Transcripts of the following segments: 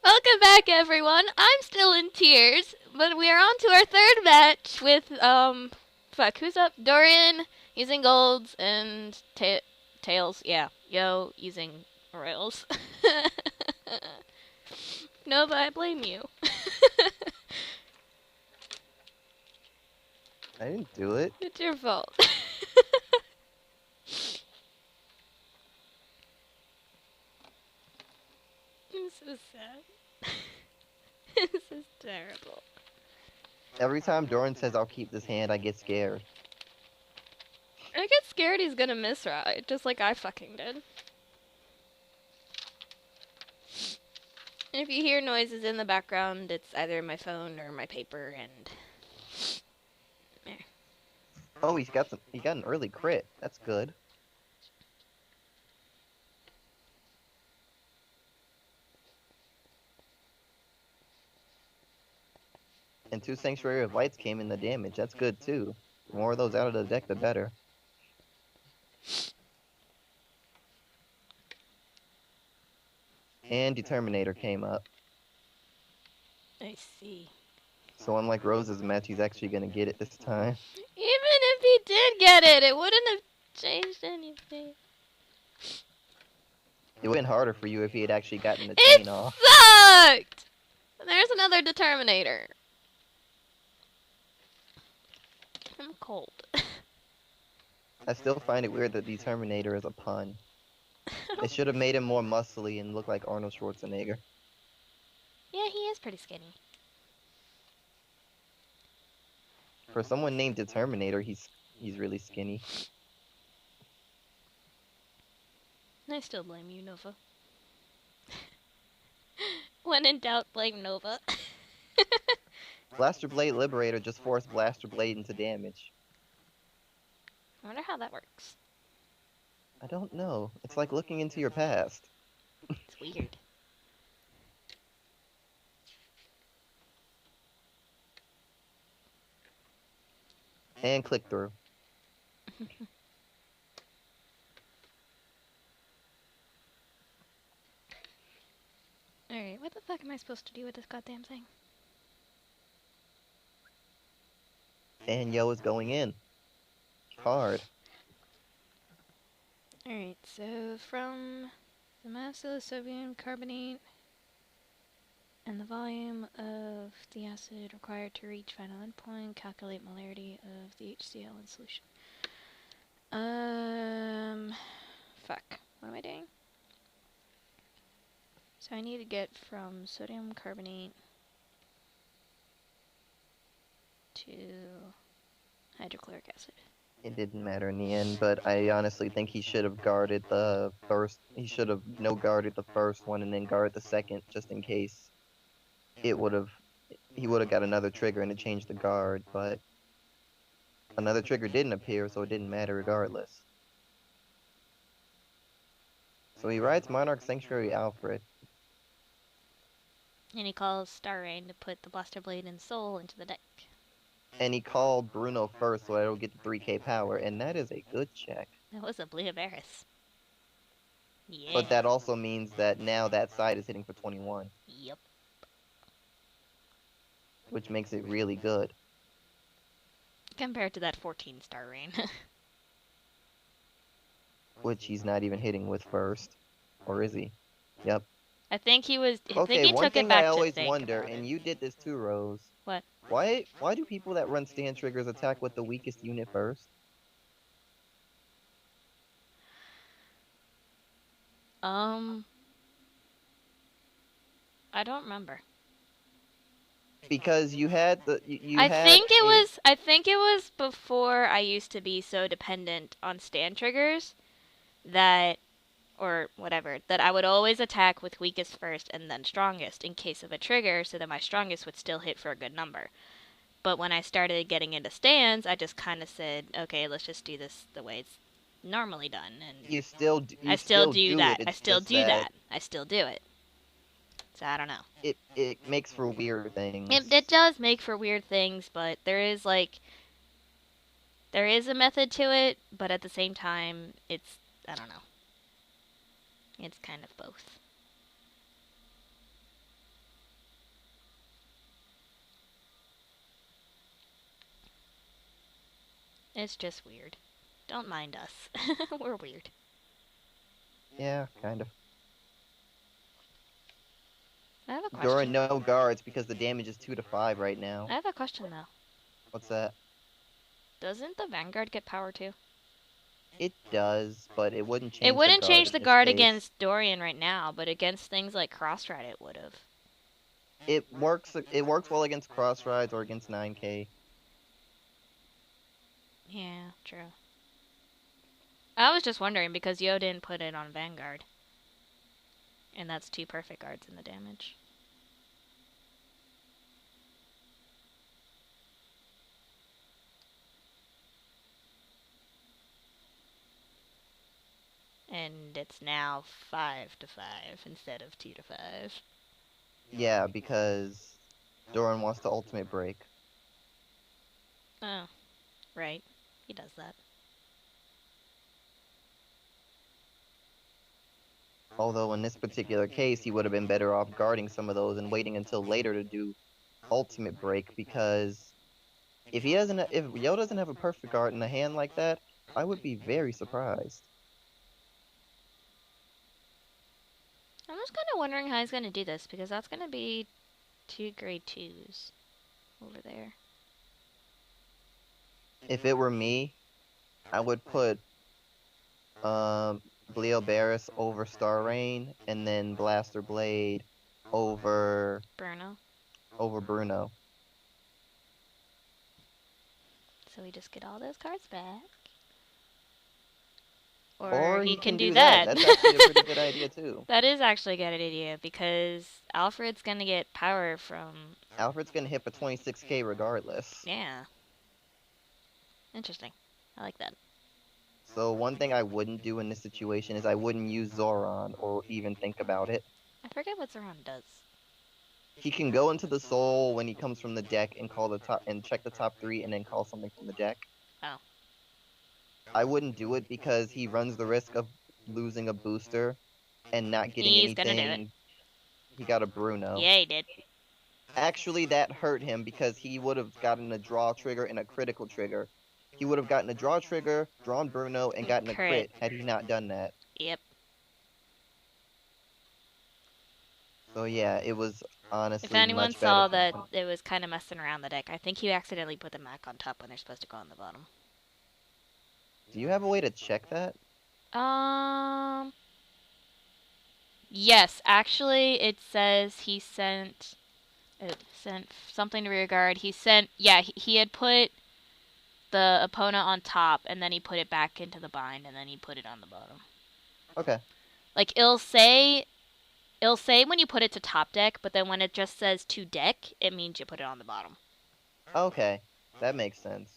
Welcome back, everyone. I'm still in tears, but we are on to our third match with, who's up? Doryan using golds and tails, yeah. Yoh using royals. Nova, I blame you. I didn't do it. It's your fault. I'm so sad. This is terrible. Every time Doran says I'll keep this hand, I get scared. I get scared he's gonna misride, just like I fucking did. And if you hear noises in the background, it's either my phone or my paper, and... Oh, he got an early crit. That's good. And 2 Sanctuary of Lights came in the damage. That's good too. The more of those out of the deck, the better. And Determinator came up. I see. So unlike Rose's match, he's actually gonna get it this time. Even if he did get it, it wouldn't have changed anything. It would have been harder for you if he had actually gotten the It chain off. sucked! There's another Determinator. I'm cold. I still find it weird that Determinator is a pun. They should have made him more muscly and look like Arnold Schwarzenegger. Yeah, he is pretty skinny. For someone named Determinator, he's really skinny. I still blame you, Nova. When in doubt, blame Nova. Blaster Blade Liberator just forced Blaster Blade into damage. I wonder how that works. I don't know. It's like looking into your past. It's weird. And click through. Alright, what the fuck am I supposed to do with this goddamn thing? And Yoh is going in. Hard. Alright, so from the mass of the sodium carbonate and the volume of the acid required to reach final endpoint, calculate molarity of the HCl in solution. Fuck. What am I doing? So I need to get from sodium carbonate to hydrochloric acid. It didn't matter in the end, but I honestly think he should have guarded the first. He should have no-guarded the first one and then guarded the second, just in case. He would have got another trigger and it changed the guard, but another trigger didn't appear, so it didn't matter regardless. So he rides Monarch Sanctuary Alfred. And he calls Star Rain to put the Blaster Blade and Soul into the deck. And he called Bruno first so I don't get the 3k power, and that is a good check. That was a Blue Barris. Yeah. But that also means that now that side is hitting for 21. Yep. Which makes it really good. Compared to that 14 Star Rain. Which he's not even hitting with first. Or is he? Yep. I think he was. I Okay, think he one took thing it back I always to think wonder, about and it. you did this too, Rose. What? Why do people that run stand triggers attack with the weakest unit first? I don't remember. Because you had the I think it was before I used to be so dependent on stand triggers that, or whatever, that I would always attack with weakest first and then strongest in case of a trigger, so that my strongest would still hit for a good number. But when I started getting into stands, I just kind of said, okay, let's just do this the way it's normally done. And I still do that. I still do it. So I don't know. It makes for weird things. It does make for weird things, but there is a method to it, but at the same time, it's, I don't know. It's kind of both. It's just weird. Don't mind us. We're weird. Yeah, kind of. I have a Doryan, question. no guards because the damage is 2 to 5 right now. I have a question though. What's that? Doesn't the Vanguard get power too? It does, but it wouldn't It change the wouldn't guard change in the this guard case. against Doryan right now, but against things like Crossride it would have. It works well against cross rides or against 9K. Yeah, true. I was just wondering because Yoh didn't put it on Vanguard. And that's 2 perfect guards in the damage. And it's now 5 to 5 instead of 2 to 5. Yeah, because Doryan wants to ultimate break. Oh, right. He does that. Although in this particular case, he would have been better off guarding some of those and waiting until later to do ultimate break, because if Yoh doesn't have a perfect guard in a hand like that, I would be very surprised. I'm just kind of wondering how he's going to do this because that's going to be 2 grade 2s over there. If it were me, I would put Bleobarus over Star Rain and then Blaster Blade over Bruno. Bruno. So we just get all those cards back. Or he he can can do do that. that. That's actually a pretty good idea too. That is actually a good idea because Alfred's going to get power from... Alfred's gonna hit for 26k regardless. Yeah. Interesting. I like that. So one thing I wouldn't do in this situation is I wouldn't use Zoran or even think about it. I forget what Zoran does. He can go into the soul when he comes from the deck and check the top 3 and then call something from the deck. Oh. I wouldn't do it because he runs the risk of losing a booster and not getting He's anything. gonna do it. He got a Bruno. Yeah, he did. Actually, that hurt him because he would have gotten a draw trigger and a critical trigger. He would have gotten a draw trigger, drawn Bruno, and gotten a crit had he not done that. Yep. So yeah, it was honestly If anyone much saw better that it was kind of messing around the deck, I think he accidentally put the Mac on top when they're supposed to go on the bottom. Do you have a way to check that? Yes, actually, it says he sent something to rearguard. He had put the opponent on top, and then he put it back into the bind, and then he put it on the bottom. Okay. Like, it'll say when you put it to top deck, but then when it just says to deck, it means you put it on the bottom. Okay, that makes sense.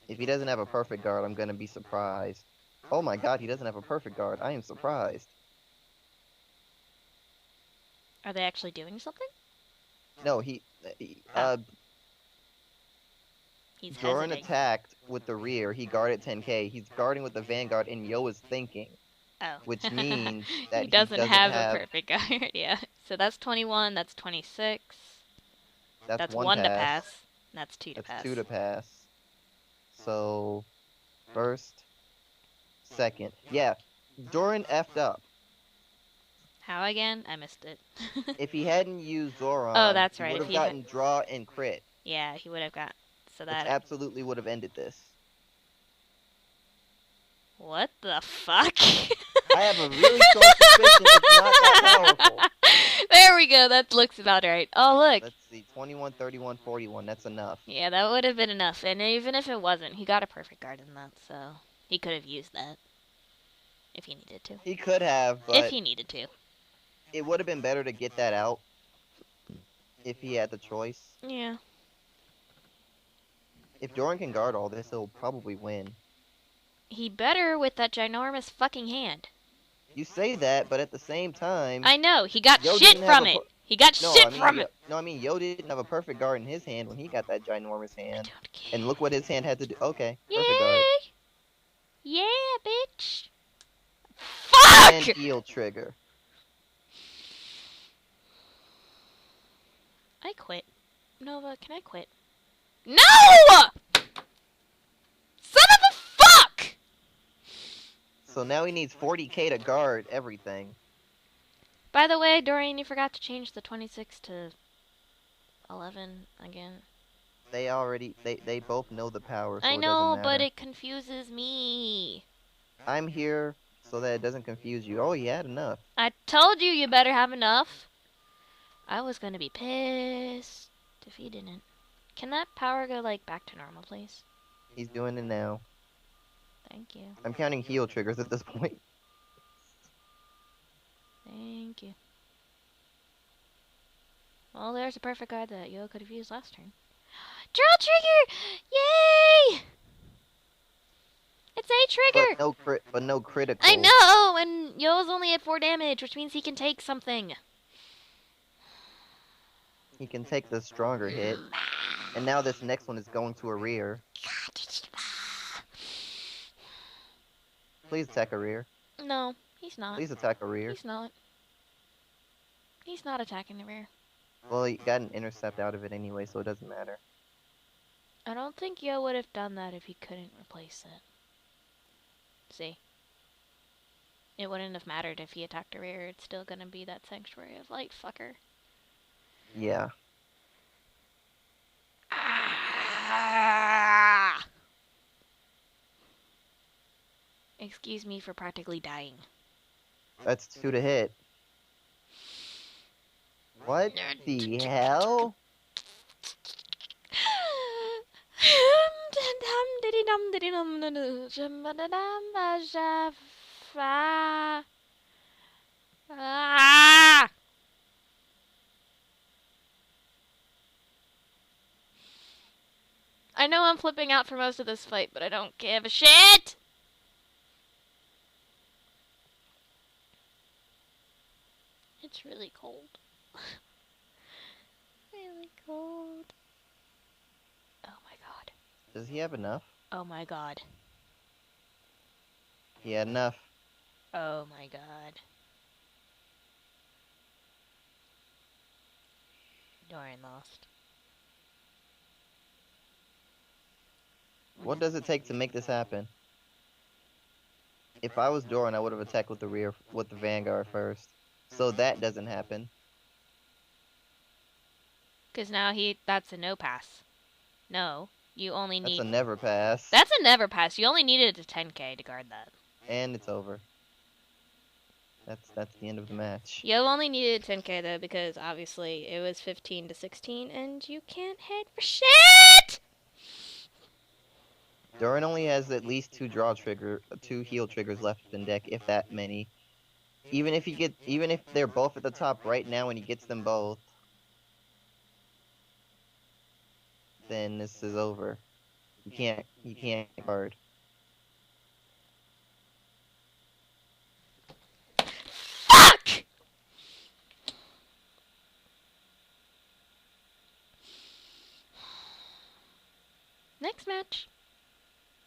If he doesn't have a perfect guard, I'm gonna be surprised. Oh my god, he doesn't have a perfect guard. I am surprised. Are they actually doing something? No, He's Doryan hesitating. attacked with the rear. He guarded 10k. He's guarding with the Vanguard, and Yoh is thinking. Oh. Which means that he doesn't have a perfect guard. Yeah. So that's 21. That's 26. That's 1 to pass. That's 2 to pass. That's 2 to pass. So, first, second. Yeah, Doryan effed up. How again? I missed it. If he hadn't used Zoran, oh, that's right. he would have gotten draw and crit. Yeah, he would have got. So that absolutely would have ended this. What the fuck? I have a really strong suspicion it's not that powerful. There we go. That looks about right. Oh, look. Let's see. 21, 31, 41. That's enough. Yeah, that would have been enough. And even if it wasn't, he got a perfect guard in that, so he could have used that. If he needed to. He could have, but... if he needed to. It would have been better to get that out if he had the choice. Yeah. If Doryan can guard all this, he'll probably win. He better with that ginormous fucking hand. You say that, but at the same time... I know, he got shit from it. He got shit from it. No, I mean, Yoh didn't have a perfect guard in his hand when he got that ginormous hand. And look what his hand had to do. Okay, perfect guard. Yeah, bitch. Fuck! And heal trigger. I quit. Nova, can I quit? No! Son of a fuck! So now he needs 40k to guard everything. By the way, Doryan, you forgot to change the 26 to 11 again. They both know the power, so I it doesn't know, matter. but it confuses me. I'm here so that it doesn't confuse you. Oh, he had enough. I told you better have enough. I was gonna be pissed if he didn't. Can that power go, like, back to normal, please? He's doing it now. Thank you. I'm counting heal triggers at this point. Thank you. Well, there's a perfect card that Yoh could have used last turn. Draw trigger! Yay! It's a trigger! But no critical. I know, and Yoh's only at 4 damage, which means he can take something. He can take the stronger hit. And now this next one is going to a rear. Please attack a rear. No, he's not. Please attack a rear. He's not. He's not attacking the rear. Well, he got an intercept out of it anyway, so it doesn't matter. I don't think Yoh would have done that if he couldn't replace it. See? It wouldn't have mattered if he attacked the rear. It's still gonna be that Sanctuary of Light fucker. Yeah. Ah! Excuse me for practically dying. That's 2 to hit. What the hell? I know I'm flipping out for most of this fight, but I don't give a shit! It's really cold. Really cold. Oh my god. Does he have enough? Oh my god. He had enough. Oh my god. Doryan lost. What does it take to make this happen? If I was Doryan, I would have attacked with the Vanguard first. So that doesn't happen. Because now that's a no pass. No, you only need... That's a never pass. That's a never pass. You only needed a 10k to guard that. And it's over. That's the end of the match. You only needed 10k though, because obviously it was 15 to 16, and you can't hit for shit! Doryan only has at least 2 heal triggers left in deck, if that many. Even if they're both at the top right now and he gets them both, then this is over. He can't guard.